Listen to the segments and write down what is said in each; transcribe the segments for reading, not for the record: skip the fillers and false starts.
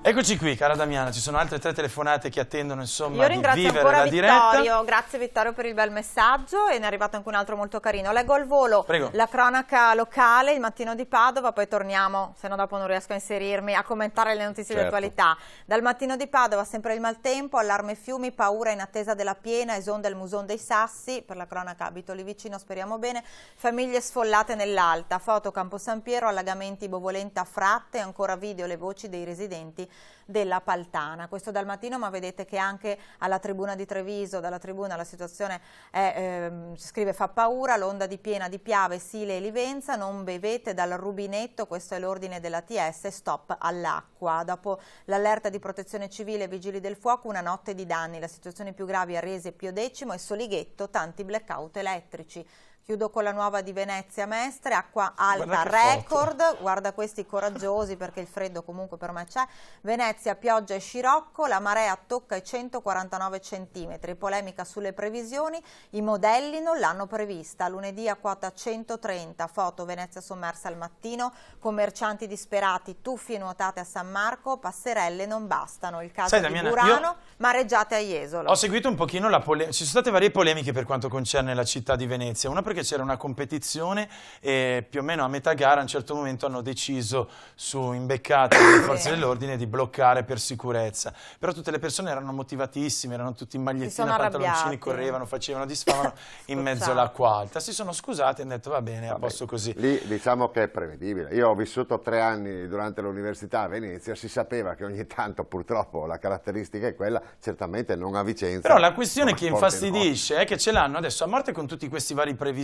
Eccoci qui, cara Damiana, ci sono altre 3 telefonate che attendono insomma Io di ringrazio vivere ancora la diretta. Vittorio, grazie Vittorio per il bel messaggio e ne è arrivato anche un altro molto carino. Leggo al volo la cronaca locale, il mattino di Padova, poi torniamo, se no dopo non riesco a inserirmi, a commentare le notizie di attualità. Dal mattino di Padova sempre il maltempo, allarme fiumi, paura in attesa della piena, esonda il Muson dei Sassi, per la cronaca abito lì vicino, speriamo bene, famiglie sfollate nell'Alta, foto Campo San Piero, allagamenti Bovolenta, Fratte, ancora video le voci dei residenti della Paltana. Questo dal mattino, ma vedete che anche alla tribuna di Treviso, dalla tribuna la situazione è, scrive fa paura, l'onda di piena di Piave, Sile e Livenza, non bevete dal rubinetto, questo è l'ordine dell'ATS, stop all'acqua. Dopo l'allerta di protezione civile e vigili del fuoco, una notte di danni, la situazione più grave a Rese, Pio X e Solighetto, tanti blackout elettrici. Chiudo con la nuova di Venezia Mestre, acqua alta record, guarda questi coraggiosi perché il freddo comunque per me c'è, Venezia pioggia e scirocco, la marea tocca i 149 centimetri, polemica sulle previsioni, i modelli non l'hanno prevista, lunedì a quota 130, foto Venezia sommersa al mattino, commercianti disperati, tuffi e nuotate a San Marco, passerelle non bastano, il caso di Burano, mareggiate a Jesolo. Ho seguito un pochino la polemica, ci sono state varie polemiche per quanto concerne la città di Venezia, una perché c'era una competizione e più o meno a metà gara a un certo momento hanno deciso su imbeccate le forze dell'ordine di bloccare per sicurezza, però tutte le persone erano motivatissime, erano tutti in magliettina, pantaloncini, correvano, facevano, disfavano in mezzo all'acqua alta, si sono scusati e hanno detto va bene, a posto così. Lì diciamo che è prevedibile, io ho vissuto 3 anni durante l'università a Venezia, si sapeva che ogni tanto purtroppo la caratteristica è quella, certamente non a Vicenza. Però la questione che infastidisce è che ce l'hanno adesso a morte con tutti questi vari previsori,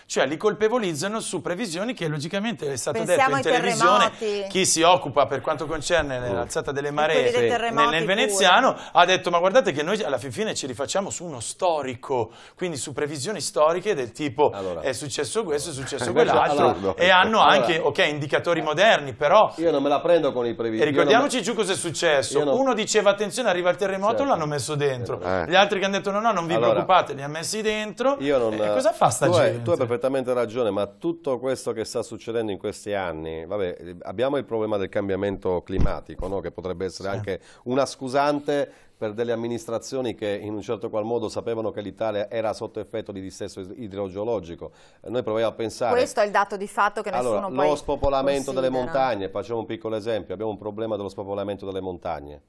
cioè li colpevolizzano su previsioni che logicamente è stato detto in televisione, chi si occupa per quanto concerne l'alzata delle maree nel veneziano ha detto ma guardate che noi alla fine ci rifacciamo su uno storico, quindi su previsioni storiche del tipo è successo questo, è successo quell'altro e hanno anche indicatori moderni, però io non me la prendo con i previsori. E ricordiamoci giù cosa è successo, uno diceva attenzione arriva il terremoto, l'hanno messo dentro, gli altri che hanno detto no non vi preoccupate, li ha messi dentro, cosa fa sta gente? Tu hai perfettamente ragione, ma tutto questo che sta succedendo in questi anni, vabbè, abbiamo il problema del cambiamento climatico, no? Che potrebbe essere anche una scusante per delle amministrazioni che in un certo qual modo sapevano che l'Italia era sotto effetto di dissesto idrogeologico. Noi proviamo a pensare... Questo è il dato di fatto che nessuno poi lo spopolamento delle montagne, facciamo un piccolo esempio, abbiamo un problema dello spopolamento delle montagne.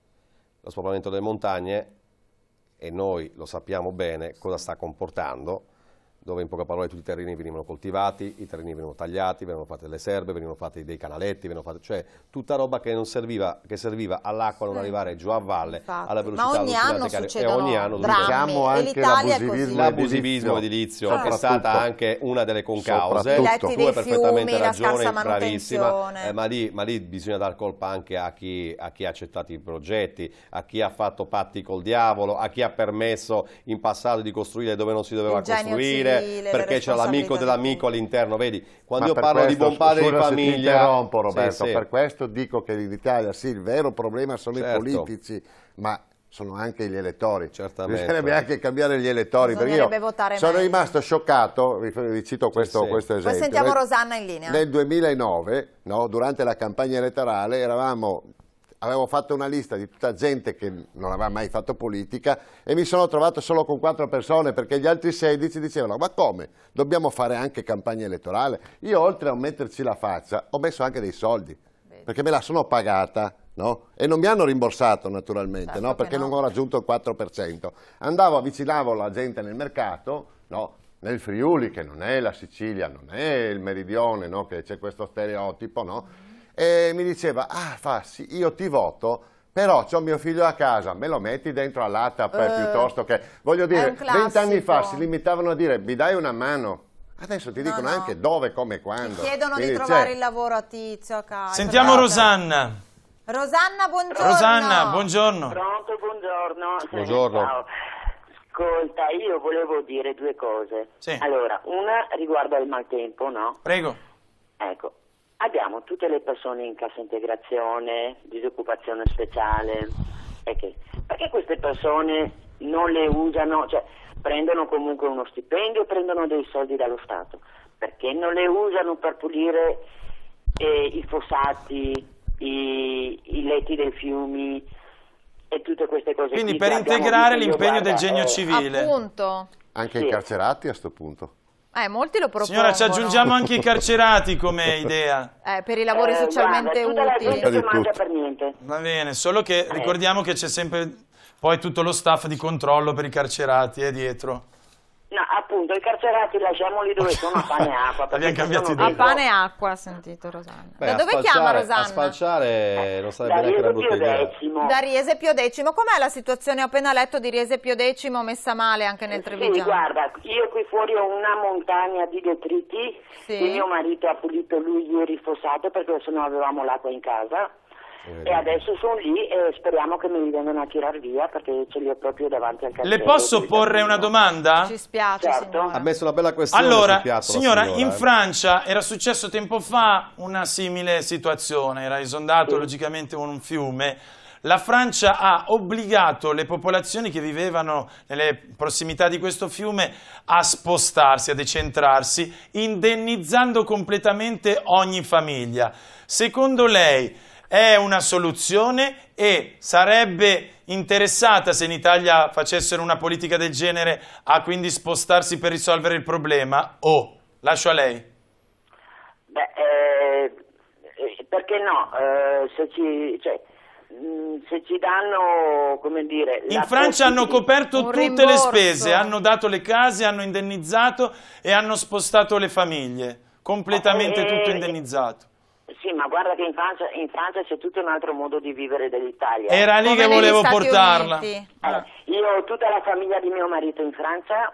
Lo spopolamento delle montagne, e noi lo sappiamo bene, cosa sta comportando, dove in poche parole tutti i terreni venivano coltivati, i terreni venivano tagliati, venivano fatte delle serbe, venivano fatti dei canaletti, cioè tutta roba che non serviva, che serviva all'acqua non arrivare giù a valle alla velocità. Ma ogni anno succedono drammi, e l'Italia è così. L'abusivismo edilizio è stata anche una delle concause. Tu hai perfettamente ragione, bravissima, ma lì bisogna dar colpa anche a chi ha accettato i progetti, a chi ha fatto patti col diavolo, a chi ha permesso in passato di costruire dove non si doveva costruire, perché c'è l'amico dell'amico all'interno, vedi, quando io parlo di buon padre di famiglia... Ti interrompo Roberto, per questo dico che in Italia sì, il vero problema sono i politici, ma sono anche gli elettori. Bisognerebbe anche cambiare gli elettori, perché io sono rimasto scioccato, vi cito questo esempio. Poi sentiamo Rosanna in linea. Nel 2009, durante la campagna elettorale, avevo fatto una lista di tutta gente che non aveva mai fatto politica e mi sono trovato solo con 4 persone perché gli altri 16 dicevano ma come? Dobbiamo fare anche campagna elettorale? Io oltre a metterci la faccia ho messo anche dei soldi perché me la sono pagata. No? E non mi hanno rimborsato naturalmente, perché non ho raggiunto il 4%. Avvicinavo la gente nel mercato, nel Friuli, che non è la Sicilia, non è il Meridione, che c'è questo stereotipo, e mi diceva, sì, io ti voto, però c'ho mio figlio a casa, me lo metti dentro all'ATAP piuttosto che... Voglio dire, 20 anni fa si limitavano a dire, mi dai una mano? Adesso ti dicono anche dove, come, quando. Ti chiedono di trovare il lavoro a Tizio, a casa. Sentiamo Rosanna. Rosanna, buongiorno. Rosanna, buongiorno. Pronto, buongiorno. Buongiorno. Ciao. Ascolta, io volevo dire 2 cose. Sì. Allora, una riguarda il maltempo, no? Prego. Ecco, abbiamo tutte le persone in cassa integrazione, disoccupazione speciale. Perché queste persone non le usano, cioè prendono comunque uno stipendio, prendono dei soldi dallo Stato. Perché non le usano per pulire i fossati, i letti dei fiumi e tutte queste cose. Quindi per integrare l'impegno del Genio civile. Appunto. Anche i carcerati a sto punto. Molti lo propongono. Signora, ci aggiungiamo anche i carcerati come idea. Per i lavori socialmente utili. Per niente. Va bene, solo che ricordiamo che c'è sempre poi tutto lo staff di controllo per i carcerati dietro. No, appunto, i carcerati lasciamoli dove sono, a pane e acqua. Abbiamo cambiato idea. A pane e acqua, ha sentito Rosanna. Da dove chiama Rosanna? A spalciare non sarebbe neanche una brutta idea. Da Riese Pio X. Com'è la situazione? Ho appena letto di Riese Pio X messa male anche nel Trevigiano. Sì, guarda, io qui fuori ho una montagna di detriti che mio marito ha pulito lui ieri il fossato perché sennò avevamo l'acqua in casa. E adesso sono lì e speriamo che me li vengano a tirar via perché ce li ho proprio davanti al cancello. Le posso porre una domanda? Ci spiace, signora. Ha messo una bella questione. Allora, sul piatto, signora, in Francia era successo tempo fa una simile situazione, era esondato logicamente un fiume. La Francia ha obbligato le popolazioni che vivevano nelle prossimità di questo fiume a spostarsi, a decentrarsi, indennizzando completamente ogni famiglia. Secondo lei è una soluzione e sarebbe interessata se in Italia facessero una politica del genere a quindi spostarsi per risolvere il problema? Lascio a lei. Perché no? Se ci danno, come dire... In Francia hanno coperto tutte le spese, hanno dato le case, hanno indennizzato e hanno spostato le famiglie, completamente tutto indennizzato. Sì, ma guarda che in Francia c'è tutto un altro modo di vivere dell'Italia. Era lì che volevo portarla. Io ho tutta la famiglia di mio marito in Francia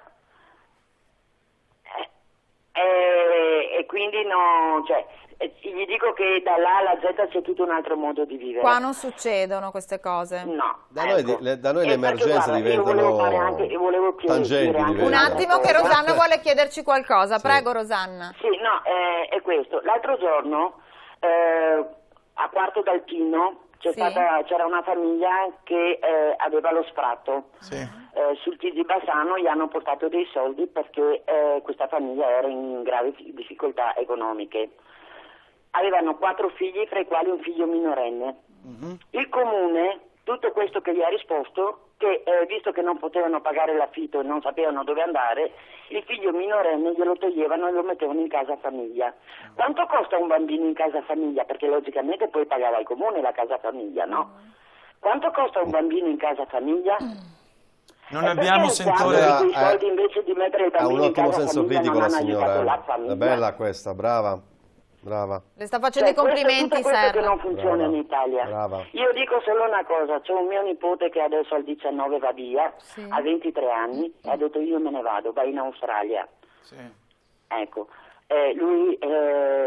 e quindi no, gli dico che da là alla Z c'è tutto un altro modo di vivere. Qua non succedono queste cose. No. Da noi le emergenze diventano tangenti. Un attimo che Rosanna vuole chiederci qualcosa. Prego Rosanna. Sì, no, è questo. L'altro giorno a Quarto d'Alpino c'era una famiglia che aveva lo sfratto. Sul TG Bassano gli hanno portato dei soldi perché questa famiglia era in gravi difficoltà economiche. Avevano 4 figli, fra i quali un figlio minorenne. Il comune, tutto questo che gli ha risposto, che visto che non potevano pagare l'affitto e non sapevano dove andare, il figlio minorenne glielo toglievano e lo mettevano in casa famiglia. Quanto costa un bambino in casa famiglia? Perché logicamente poi pagava il comune la casa famiglia, no? Quanto costa un bambino in casa famiglia? Non abbiamo sentore di soldi invece di mettere il bambino in casa famiglia. Ha un ottimo senso critico la signora. La famiglia. È bella questa, brava. Le sta facendo i complimenti, questo che non funziona in Italia. Brava. Io dico solo una cosa, c'è un mio nipote che adesso al 19 va via, ha 23 anni, e ha detto io me ne vado, va in Australia. Ecco, lui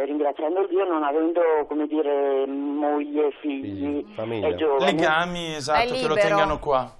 ringraziando Dio, non avendo, come dire, moglie, figli, è giovane. Legami, esatto, che lo tengano qua.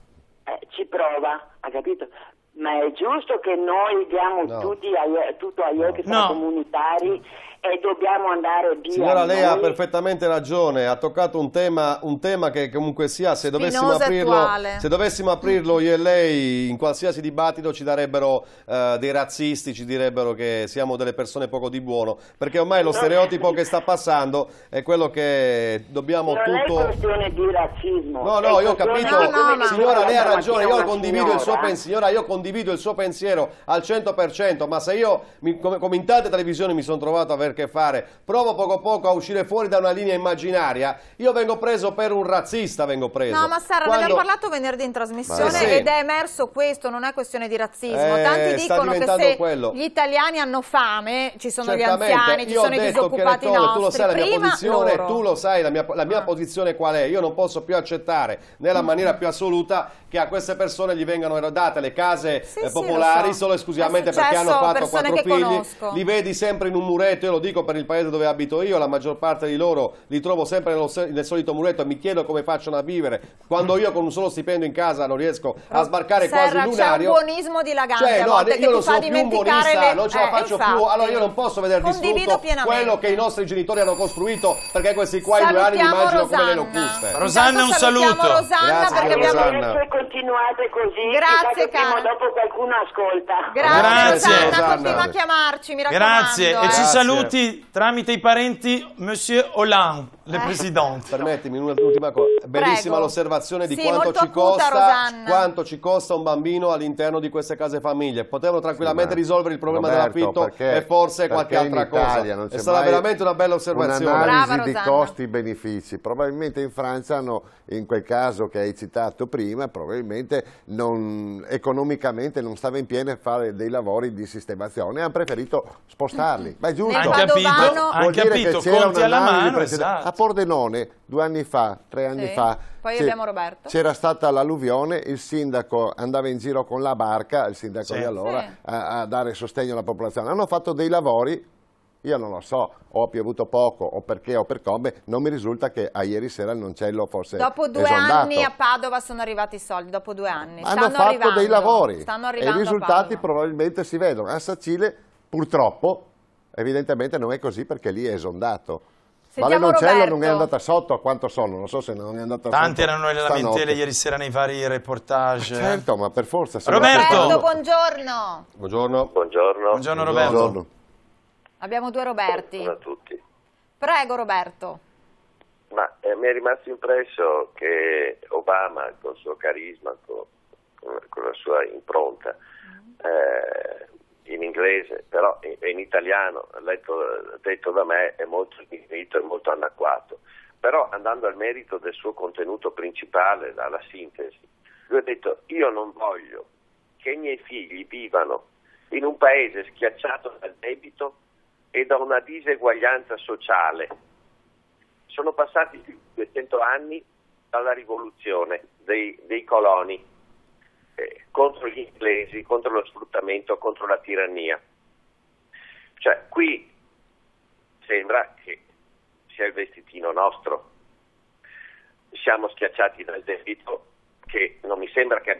Ci prova, ha capito? Ma è giusto che noi diamo tutto agli extracomunitari e dobbiamo andare via. Signora, lei ha perfettamente ragione, ha toccato un tema che comunque sia, se dovessimo aprirlo io e lei in qualsiasi dibattito ci darebbero dei razzisti, ci direbbero che siamo delle persone poco di buono, perché ormai lo stereotipo che sta passando è quello che dobbiamo non è questione di razzismo. No, io ho capito, signora, lei ha ragione, io condivido il suo pensiero, io condivido il suo pensiero al 100%, ma se io, come in tante televisioni mi sono trovato a avere che fare, provo poco a poco a uscire fuori da una linea immaginaria, io vengo preso per un razzista, No, ma Sara, ne abbiamo parlato venerdì in trasmissione ed è emerso questo, non è questione di razzismo. Tanti dicono che se gli italiani hanno fame, ci sono gli anziani, ci sono i disoccupati nostri. Tu lo sai la mia posizione, tu lo sai la mia posizione qual è, io non posso più accettare nella maniera più assoluta che a queste persone gli vengano date le case popolari solo esclusivamente perché hanno fatto 4 figli, li vedi sempre in un muretto, io lo dico per il paese dove abito io, la maggior parte di loro li trovo sempre nel solito muretto e mi chiedo come facciano a vivere, quando io con un solo stipendio in casa non riesco a sbarcare quasi l'unario. C'è un buonismo dilagante a volte che io non ti fa sono più un buonista, non ce la faccio più, allora io non posso vedere distrutto quello che i nostri genitori hanno costruito, perché questi qua in 2 anni mi immagino come le locuste. Rosanna, un saluto. Rosanna, grazie, perché Rosanna. Se continuate così, grazie, cara. Dopo purtroppo qualcuno ascolta. Grazie, Rosanna, continua a chiamarci, mi raccomando. Grazie, e ci saluti tramite i parenti Monsieur Hollande, le Presidente. Permettimi un'ultima cosa, bellissima l'osservazione di quanto ci costa un bambino all'interno di queste case famiglie. Potevano tranquillamente risolvere il problema dell'affitto e forse qualche altra cosa. È stata veramente una bella osservazione. Un'analisi di costi-benefici. Probabilmente in Francia in quel caso che hai citato prima, probabilmente economicamente non stava in piedi a fare dei lavori di sistemazione, hanno preferito spostarli. Ma è giusto. Han capito, conti alla mano, esatto. A Pordenone 2 anni fa, 3 anni fa, poi abbiamo Roberto. C'era stata l'alluvione, il sindaco andava in giro con la barca, il sindaco di allora, a dare sostegno alla popolazione. Hanno fatto dei lavori, io non lo so, o ha piovuto poco o perché o per come, non mi risulta che a ieri sera il Noncello fosse dopo 2 anni a Padova sono arrivati i soldi, dopo 2 anni. Hanno fatto dei lavori e i risultati probabilmente si vedono. A Sacile purtroppo, evidentemente non è così perché lì è esondato. Vale Noncello non è andata sotto, a quanto sono? Non so se non è andata sotto. Tanti erano le lamentele ieri sera nei vari reportage. Certo, ma per forza. Roberto, buongiorno. Buongiorno. Buongiorno Roberto. Buongiorno. Abbiamo 2 Roberti. Buongiorno a tutti. Prego Roberto. Ma mi è rimasto impresso che Obama, con il suo carisma, con la sua impronta, in inglese, però in italiano, detto da me, è molto sminuito e molto anacquato. Però andando al merito del suo contenuto principale, dalla sintesi, lui ha detto: io non voglio che i miei figli vivano in un paese schiacciato dal debito e da una diseguaglianza sociale. Sono passati più di 200 anni dalla rivoluzione dei coloni contro gli inglesi, contro lo sfruttamento, contro la tirannia. Cioè, qui sembra che sia il vestitino nostro. Siamo schiacciati dal debito, che non mi sembra che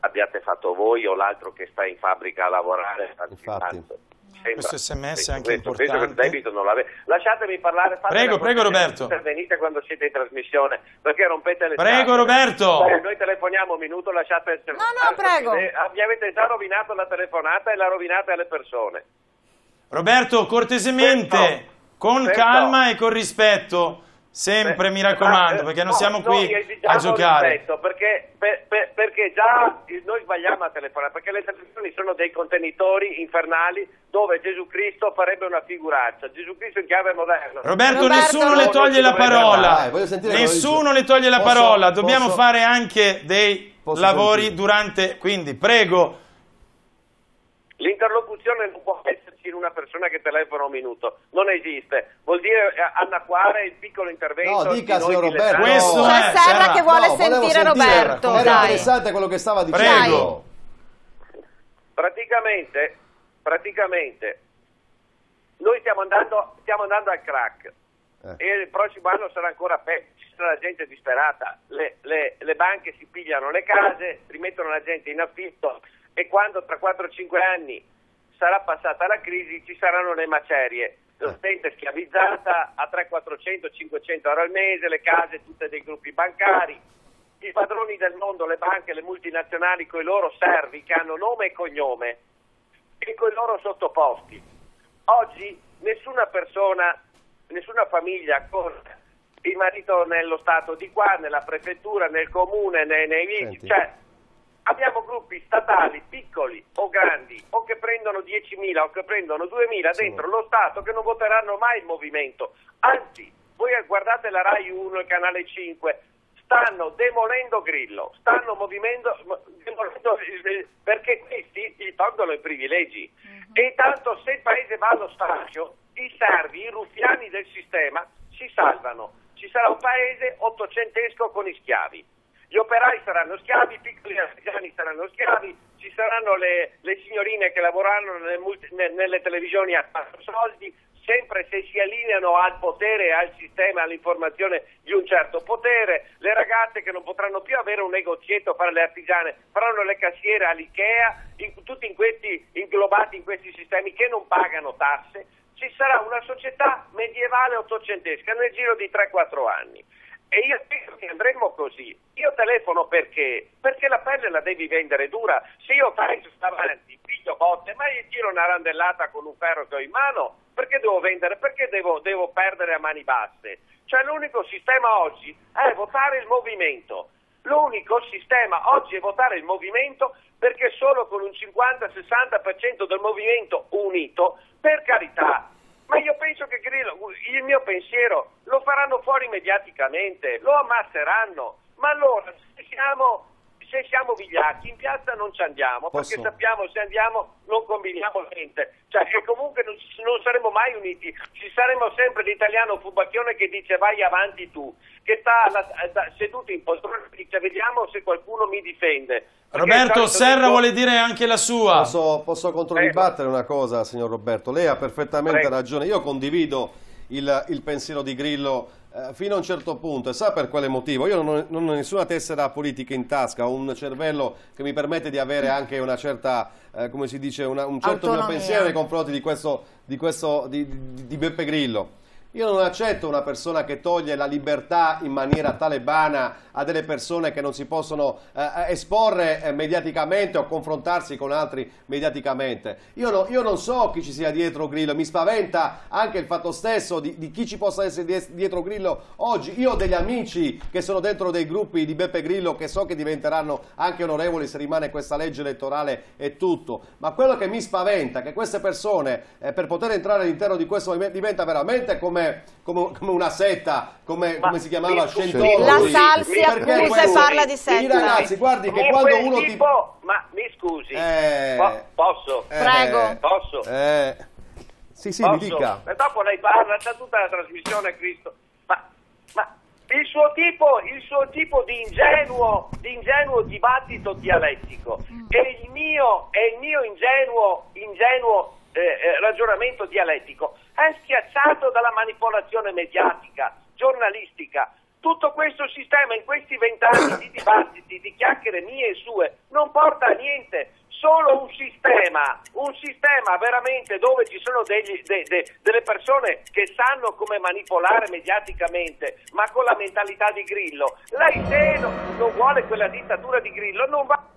abbiate fatto voi o l'altro che sta in fabbrica a lavorare. Infatti. Questo SMS è anche importante. Penso che il debito non l'avete. Lasciatemi parlare. Prego Roberto. Intervenite quando siete in trasmissione, perché rompete le Prego Roberto. Noi telefoniamo un minuto, lasciate il cellulare. No, prego. Vi avete già rovinato la telefonata e la rovinate alle persone. Roberto, cortesemente, con calma e con rispetto. Sempre mi raccomando, perché non siamo qui a giocare. Rispetto, perché già noi sbagliamo a telefonare, perché le televisioni sono dei contenitori infernali dove Gesù Cristo farebbe una figuraccia. Gesù Cristo in chiave moderna. Roberto, nessuno le toglie la parola. Nessuno le toglie la parola. Dobbiamo fare anche dei lavori durante, quindi prego. L'interlocuzione non può esserci in una persona che telefona un minuto, non esiste, vuol dire annacquare il piccolo intervento. No, dica signor Roberto. Questo c'è Serra che vuole sentire Roberto. Era interessante quello che stava dicendo. Praticamente noi stiamo andando al crack e il prossimo anno sarà ancora peggio, ci sarà la gente disperata, le banche si pigliano le case, rimettono la gente in affitto. E quando tra 4-5 anni sarà passata la crisi ci saranno le macerie, la gente schiavizzata a 300-400-500 euro al mese, le case tutte dei gruppi bancari, i padroni del mondo, le banche, le multinazionali con i loro servi che hanno nome e cognome e con i loro sottoposti. Oggi nessuna persona, nessuna famiglia con il marito nello stato di qua, nella prefettura, nel comune, nei vigili, cioè abbiamo gruppi statali piccoli o grandi o che prendono 10.000 o che prendono 2.000 dentro lo Stato che non voteranno mai il movimento. Anzi, voi guardate la Rai 1 e il Canale 5, stanno demolendo Grillo, stanno demolendo perché questi gli tolgono i privilegi. E intanto se il paese va allo sfascio, i servi, i ruffiani del sistema si salvano. Ci sarà un paese ottocentesco con i schiavi. Gli operai saranno schiavi, i piccoli artigiani saranno schiavi, ci saranno le signorine che lavoreranno nelle televisioni a 4 soldi, sempre se si allineano al potere, al sistema, all'informazione di un certo potere, le ragazze che non potranno più avere un negozietto, fare le artigiane, faranno le cassiere all'Ikea, tutti inglobati in questi sistemi che non pagano tasse. Ci sarà una società medievale ottocentesca nel giro di 3-4 anni. E io penso che andremo così. Io telefono perché? Perché la pelle la devi vendere dura. Se io faccio davanti, piglio botte, ma io tiro una randellata con un ferro che ho in mano, perché devo vendere? Perché devo perdere a mani basse? Cioè l'unico sistema oggi è votare il movimento. L'unico sistema oggi è votare il movimento, perché solo con un 50-60% del movimento unito, per carità. Ma io penso che Grillo, il mio pensiero, lo faranno fuori mediaticamente, lo ammazzeranno. Ma allora, se siamo vigliacchi, in piazza non ci andiamo, perché sappiamo se andiamo non combiniamo niente. Cioè, e comunque non saremo mai uniti, ci saremo sempre l'italiano furbacchione che dice vai avanti tu, che sta seduto in poltrona e dice vediamo se qualcuno mi difende. Roberto Serra vuole dire anche la sua. Posso controdibattere una cosa, signor Roberto? Lei ha perfettamente ragione. Io condivido il pensiero di Grillo fino a un certo punto, e sa per quale motivo? Io non ho nessuna tessera politica in tasca, ho un cervello che mi permette di avere anche una certa, come si dice, un certo mio pensiero nei confronti di Beppe Grillo. Io non accetto una persona che toglie la libertà in maniera talebana a delle persone che non si possono esporre mediaticamente o confrontarsi con altri mediaticamente. Io non so chi ci sia dietro Grillo, mi spaventa anche il fatto stesso di chi ci possa essere dietro Grillo oggi. Io ho degli amici che sono dentro dei gruppi di Beppe Grillo che so che diventeranno anche onorevoli se rimane questa legge elettorale e tutto, ma quello che mi spaventa è che queste persone per poter entrare all'interno di questo movimento diventa veramente come una setta, come si chiamava Scientology. La Sal si accusa e parla di setta. I ragazzi, guardi che quando uno Ma mi scusi, posso? Prego. Posso? Sì, mi dica. E dopo lei parla, c'è tutta la trasmissione, Cristo. Ma il suo tipo di ingenuo dibattito dialettico e il mio ingenuo ragionamento dialettico è schiacciato dalla manipolazione mediatica, giornalistica. Tutto questo sistema in questi 20 anni di dibattiti, di chiacchiere mie e sue, non porta a niente. Solo un sistema veramente dove ci sono delle persone che sanno come manipolare mediaticamente, ma con la mentalità di Grillo. Lei se non vuole quella dittatura di Grillo non va.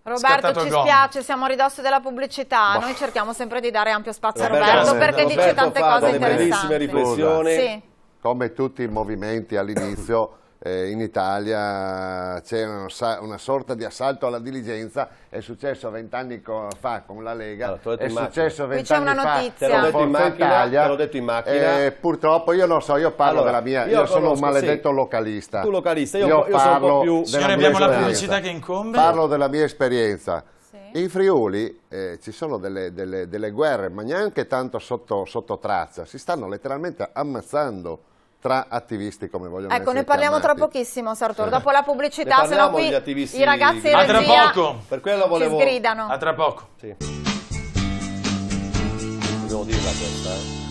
Roberto, ci spiace, siamo a ridosso della pubblicità, noi cerchiamo sempre di dare ampio spazio a Roberto perché dice tante cose interessanti. Bellissime riflessioni. Sì. Come tutti i movimenti all'inizio in Italia c'è una sorta di assalto alla diligenza, è successo 20 anni fa con la Lega, è successo 20 anni fa con Forza Italia, te l'ho detto in macchina. Purtroppo io non so, io parlo della mia, io sono un maledetto localista. Tu localista, io parlo sono un po' più Signore, abbiamo la pubblicità che incombe. Parlo della mia esperienza. In Friuli ci sono delle guerre, ma neanche tanto sotto traccia, si stanno letteralmente ammazzando tra attivisti come vogliono essere Ecco, ne parliamo chiamati. tra pochissimo, Sartor, dopo la pubblicità, se no qui i ragazzi in a tra regia poco. Per quello volevo... ci sgridano. A tra poco. Sì. Dobbiamo dirla questa,